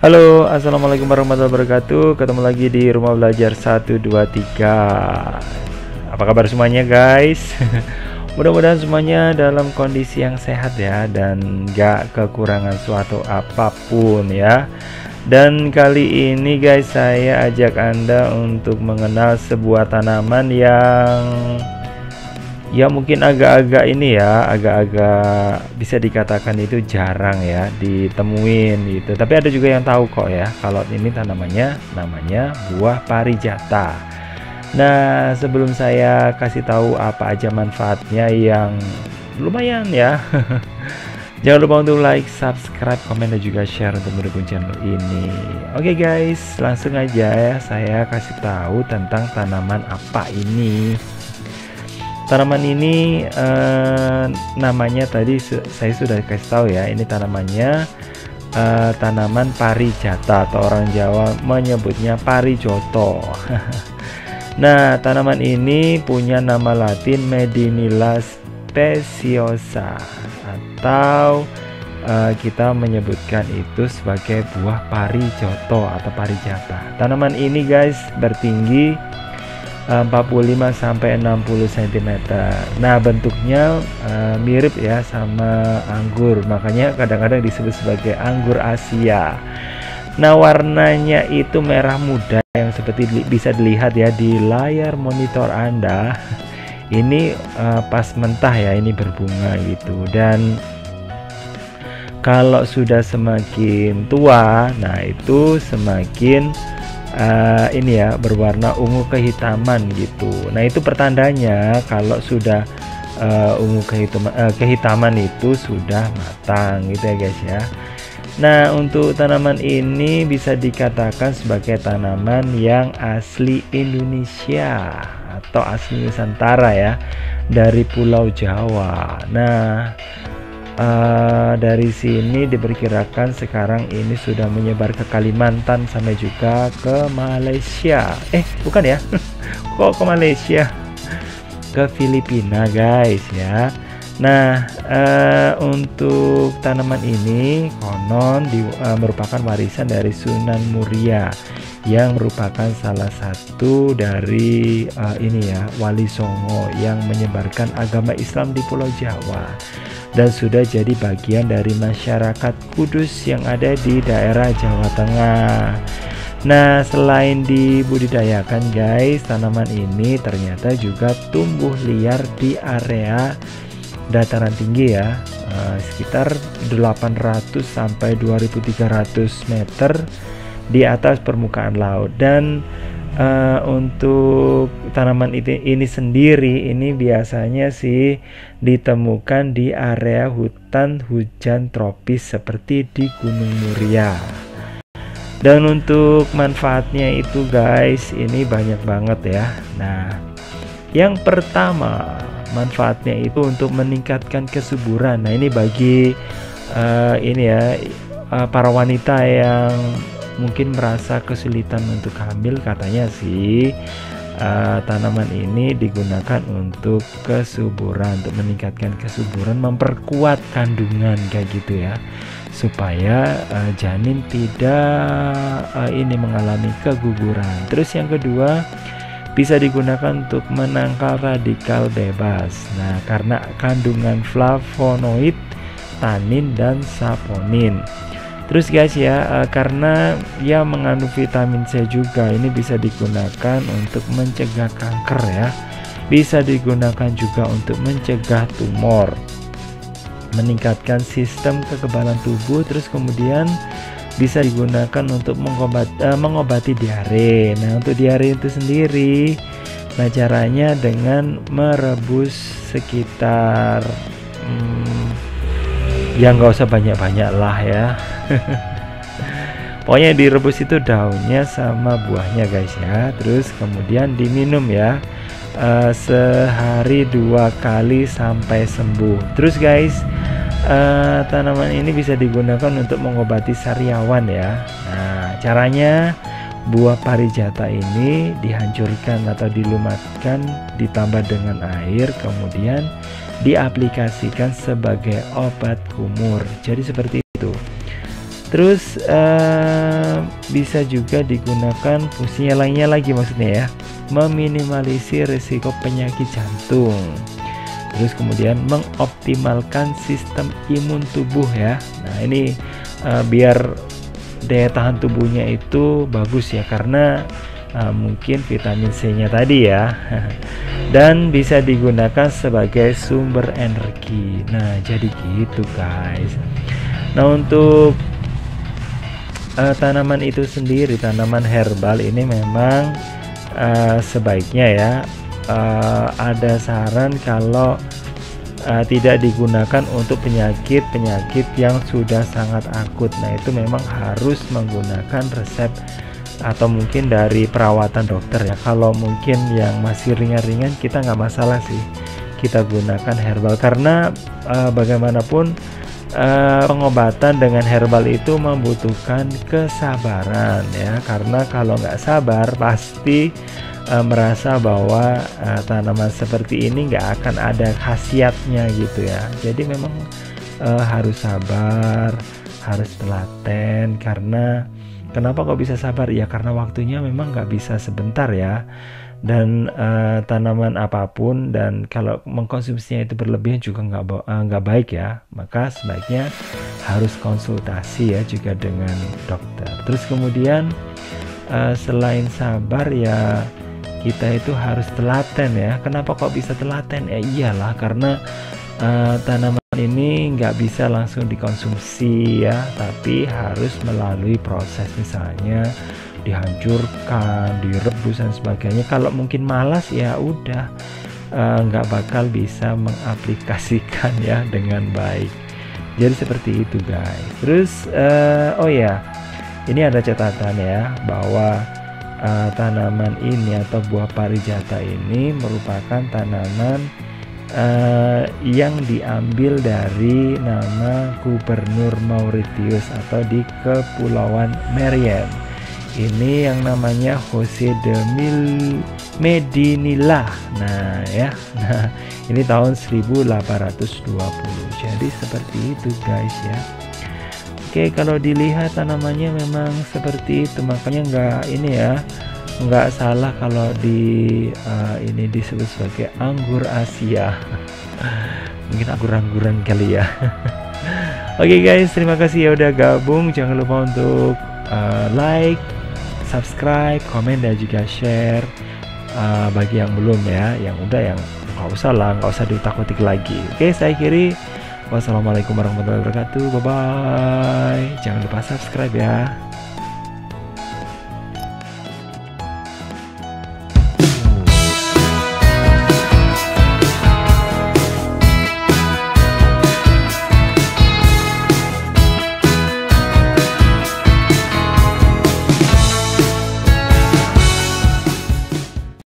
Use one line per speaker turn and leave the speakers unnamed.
Halo, assalamualaikum warahmatullahi wabarakatuh. Ketemu lagi di Rumah Belajar 123. Apa kabar semuanya guys? Mudah-mudahan semuanya dalam kondisi yang sehat ya, dan gak kekurangan suatu apapun ya. Dan kali ini guys, saya ajak Anda untuk mengenal sebuah tanaman yang mungkin agak-agak ini ya, agak-agak bisa dikatakan itu jarang ya ditemuin gitu. Tapi ada juga yang tahu kok ya kalau ini namanya buah parijata. Nah, sebelum saya kasih tahu apa aja manfaatnya yang lumayan ya. Jangan lupa untuk like, subscribe, komen, dan juga share untuk mendukung channel ini. Oke guys, langsung aja ya saya kasih tahu tentang tanaman apa ini. Tanaman ini namanya tadi saya sudah kasih tahu ya, ini tanamannya tanaman parijata atau orang Jawa menyebutnya parijoto. Nah, tanaman ini punya nama Latin Medinilla speciosa atau kita menyebutkan itu sebagai buah parijoto atau parijata. Tanaman ini guys bertinggi 45 sampai 60 cm. Nah, bentuknya mirip ya sama anggur, makanya kadang-kadang disebut sebagai anggur Asia. Nah, warnanya itu merah muda yang seperti bisa dilihat ya di layar monitor Anda. Ini pas mentah ya, ini berbunga gitu. Dan kalau sudah semakin tua, nah itu semakin ini ya berwarna ungu kehitaman gitu. Nah, itu pertandanya kalau sudah ungu kehitaman itu sudah matang gitu ya guys ya. Nah, untuk tanaman ini bisa dikatakan sebagai tanaman yang asli Indonesia atau asli Nusantara ya, dari Pulau Jawa. Nah, dari sini diperkirakan sekarang ini sudah menyebar ke Kalimantan sampai juga ke Malaysia. Bukan ya? Kok ke Malaysia? Ke Filipina guys ya. Nah, untuk tanaman ini konon merupakan warisan dari Sunan Muria yang merupakan salah satu dari ini ya, Wali Songo yang menyebarkan agama Islam di Pulau Jawa, dan sudah jadi bagian dari masyarakat Kudus yang ada di daerah Jawa Tengah. Nah, selain dibudidayakan guys, tanaman ini ternyata juga tumbuh liar di area dataran tinggi ya, sekitar 800 sampai 2300 meter di atas permukaan laut. Dan untuk tanaman ini sendiri ini biasanya sih ditemukan di area hutan hujan tropis seperti di Gunung Muria. Dan untuk manfaatnya itu guys, ini banyak banget ya. Nah, yang pertama manfaatnya itu untuk meningkatkan kesuburan. Nah, ini bagi ini ya para wanita yang mungkin merasa kesulitan untuk hamil, katanya sih tanaman ini digunakan untuk kesuburan, untuk meningkatkan kesuburan, memperkuat kandungan kayak gitu ya, supaya janin tidak ini mengalami keguguran. Terus yang kedua, bisa digunakan untuk menangkal radikal bebas. Nah, karena kandungan flavonoid, tanin, dan saponin. Terus guys ya, karena ya mengandung vitamin C juga, ini bisa digunakan untuk mencegah kanker ya. Bisa digunakan juga untuk mencegah tumor, meningkatkan sistem kekebalan tubuh. Terus kemudian bisa digunakan untuk mengobati diare. Nah, untuk diare itu sendiri, nah caranya dengan merebus sekitar ya nggak usah banyak-banyak lah ya. Pokoknya direbus itu daunnya sama buahnya guys ya. Terus kemudian diminum ya, sehari 2 kali sampai sembuh. Terus guys, tanaman ini bisa digunakan untuk mengobati sariawan ya. Nah, caranya buah parijata ini dihancurkan atau dilumatkan ditambah dengan air, kemudian diaplikasikan sebagai obat kumur. Jadi seperti itu. Terus bisa juga digunakan fungsinya lainnya lagi, maksudnya ya, meminimalisir risiko penyakit jantung. Terus kemudian mengoptimalkan sistem imun tubuh ya. Nah ini biar daya tahan tubuhnya itu bagus ya, karena mungkin vitamin C-nya tadi ya. Dan bisa digunakan sebagai sumber energi. Nah jadi gitu guys. Nah untuk tanaman itu sendiri, tanaman herbal ini memang sebaiknya ya ada saran kalau tidak digunakan untuk penyakit-penyakit yang sudah sangat akut. Nah itu memang harus menggunakan resep atau mungkin dari perawatan dokter ya. Kalau mungkin yang masih ringan-ringan kita nggak masalah sih kita gunakan herbal, karena bagaimanapun pengobatan dengan herbal itu membutuhkan kesabaran ya, karena kalau nggak sabar pasti merasa bahwa tanaman seperti ini nggak akan ada khasiatnya gitu ya. Jadi memang harus sabar, harus telaten. Karena kenapa kok bisa sabar ya, karena waktunya memang nggak bisa sebentar ya. Dan tanaman apapun, dan kalau mengkonsumsinya itu berlebihan juga nggak baik ya, maka sebaiknya harus konsultasi ya juga dengan dokter. Terus kemudian selain sabar ya, kita itu harus telaten ya. Kenapa kok bisa telaten? Iyalah karena tanaman ini nggak bisa langsung dikonsumsi ya, tapi harus melalui proses, misalnya dihancurkan, direbus dan sebagainya. Kalau mungkin malas ya udah nggak bakal bisa mengaplikasikan ya dengan baik. Jadi seperti itu guys. Terus oh ya, ini ada catatan ya bahwa tanaman ini atau buah parijata ini merupakan tanaman yang diambil dari nama Gubernur Mauritius atau di Kepulauan Marianne. Ini yang namanya Jose de Medinilla. Nah ya, nah ini tahun 1820. Jadi seperti itu guys ya. Oke, kalau dilihat tanamannya memang seperti itu, makanya nggak salah kalau ini disebut sebagai anggur Asia. Mungkin anggur-angguran kali ya. Oke guys, terima kasih ya udah gabung. Jangan lupa untuk like, subscribe, komen, dan juga share. Bagi yang belum ya, yang udah, yang nggak usah diutak-utik lagi. Oke, saya akhiri. Wassalamualaikum warahmatullahi wabarakatuh. Bye bye. Jangan lupa subscribe ya.